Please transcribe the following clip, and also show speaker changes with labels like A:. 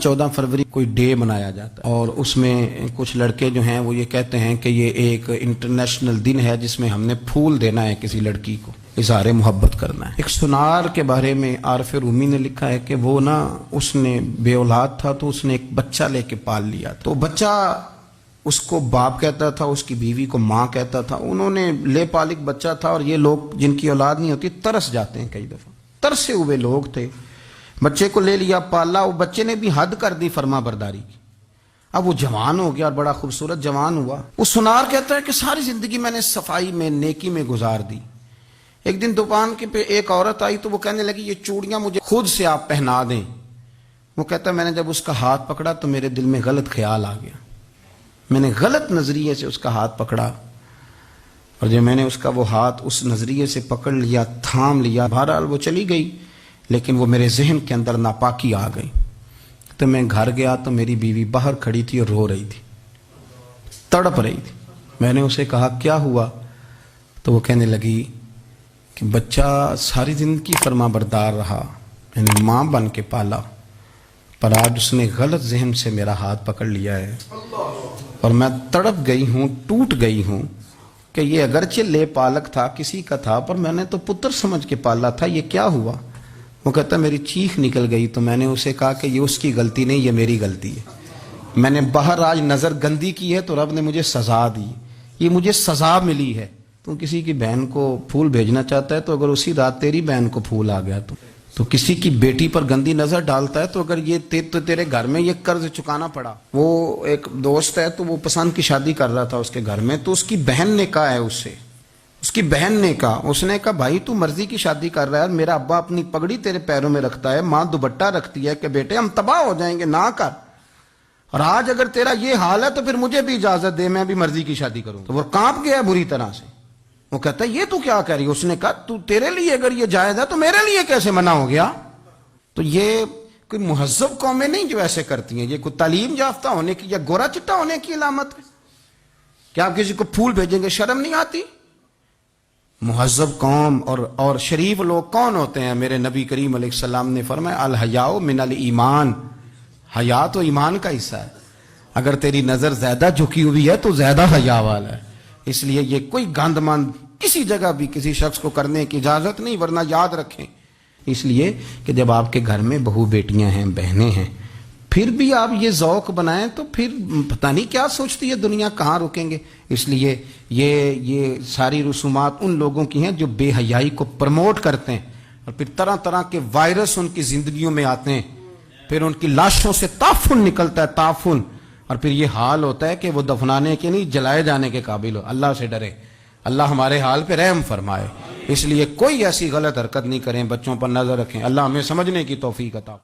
A: 14 फरवरी कोई डे मनाया जाता है और उसमें कुछ लड़के जो हैं वो ये कहते हैं कि ये एक इंटरनेशनल दिन है जिसमें हमने फूल देना है किसी लड़की को, इज़हार मोहब्बत करना है। एक सुनार के बारे में आरिफ रूमी ने लिखा है कि वो ना उसने बे औलाद था तो उसने एक बच्चा लेके पाल लिया, तो बच्चा उसको बाप कहता था, उसकी बीवी को माँ कहता था। उन्होंने ले पालिक बच्चा था और ये लोग जिनकी औलाद नहीं होती तरस जाते हैं, कई दफ़ा तरसे हुए लोग थे। बच्चे को ले लिया, पाला, वो बच्चे ने भी हद कर दी फर्मा बरदारी की। अब वो जवान हो गया और बड़ा खूबसूरत जवान हुआ। वो सुनार कहता है कि सारी जिंदगी मैंने सफाई में नेकी में गुजार दी। एक दिन दुकान के पे एक औरत आई तो वो कहने लगी ये चूड़ियां मुझे खुद से आप पहना दें। वो कहता है मैंने जब उसका हाथ पकड़ा तो मेरे दिल में गलत ख्याल आ गया, मैंने गलत नजरिए से उसका हाथ पकड़ा और जब मैंने उसका वो हाथ उस नजरिए से पकड़ लिया, थाम लिया, बहरहाल वो चली गई, लेकिन वो मेरे जहन के अंदर नापाकी आ गई। तो मैं घर गया तो मेरी बीवी बाहर खड़ी थी और रो रही थी, तड़प रही थी। मैंने उसे कहा क्या हुआ, तो वो कहने लगी कि बच्चा सारी जिंदगी फर्मा बरदार रहा, मैंने माँ बन के पाला, पर आज उसने गलत जहन से मेरा हाथ पकड़ लिया है और मैं तड़प गई हूँ, टूट गई हूँ कि ये अगरचे ले पालक था, किसी का था, पर मैंने तो पुत्र समझ के पाला था, ये क्या हुआ। वो कहता मेरी चीख निकल गई तो मैंने उसे कहा कि ये उसकी गलती नहीं, ये मेरी गलती है। मैंने बाहर आज नज़र गंदी की है तो रब ने मुझे सज़ा दी, ये मुझे सज़ा मिली है। तू किसी की बहन को फूल भेजना चाहता है तो अगर उसी रात तेरी बहन को फूल आ गया तो किसी की बेटी पर गंदी नज़र डालता है तो अगर ये तेरे घर में ये कर्ज चुकाना पड़ा। वो एक दोस्त है तो वो पसंद की शादी कर रहा था उसके घर में, तो उसकी बहन ने कहा है उससे, उसकी बहन ने कहा, उसने कहा भाई तू मर्जी की शादी कर रहा है, मेरा अब्बा अपनी पगड़ी तेरे पैरों में रखता है, माँ दुपट्टा रखती है कि बेटे हम तबाह हो जाएंगे, ना कर। और आज अगर तेरा ये हाल है तो फिर मुझे भी इजाजत दे, मैं भी मर्जी की शादी करूं। तो वो कांप गया बुरी तरह से। वो कहता है ये तू क्या कह रही है। उसने कहा तू तेरे लिए अगर ये जायज है तो मेरे लिए कैसे मना हो गया। तो ये कोई मुहज्जब कौमें नहीं जो ऐसे करती हैं, ये कोई तालीम याफ्ता होने की या गोरा चिट्टा होने की अलामत है। क्या आप किसी को फूल भेजेंगे, शर्म नहीं आती। मुहज्जब कौम और शरीफ लोग कौन होते हैं। मेरे नबी करीम अलैहिस्सलाम ने फरमाया अल हयाउ मिनल ईमान, हया तो ईमान का हिस्सा है। अगर तेरी नजर ज्यादा झुकी हुई है तो ज्यादा हया वाला है। इसलिए ये कोई गंदमंद किसी जगह भी किसी शख्स को करने की इजाजत नहीं, वरना याद रखें इसलिए कि जब आपके घर में बहू बेटियां हैं, बहनें हैं, फिर भी आप ये ज़ौक़ बनाएं तो फिर पता नहीं क्या सोचती है दुनिया, कहाँ रुकेंगे। इसलिए ये सारी रसूमात उन लोगों की हैं जो बेहयाई को प्रमोट करते हैं और फिर तरह तरह के वायरस उनकी ज़िंदगियों में आते हैं, फिर उनकी लाशों से ताफुन निकलता है, ताफुन, और फिर ये हाल होता है कि वो दफनाने के नहीं जलाए जाने के काबिल हो। अल्लाह से डरे, अल्लाह हमारे हाल पे रहम फरमाए। इसलिए कोई ऐसी गलत हरकत नहीं करें, बच्चों पर नजर रखें। अल्लाह हमें समझने की तौफीक अता।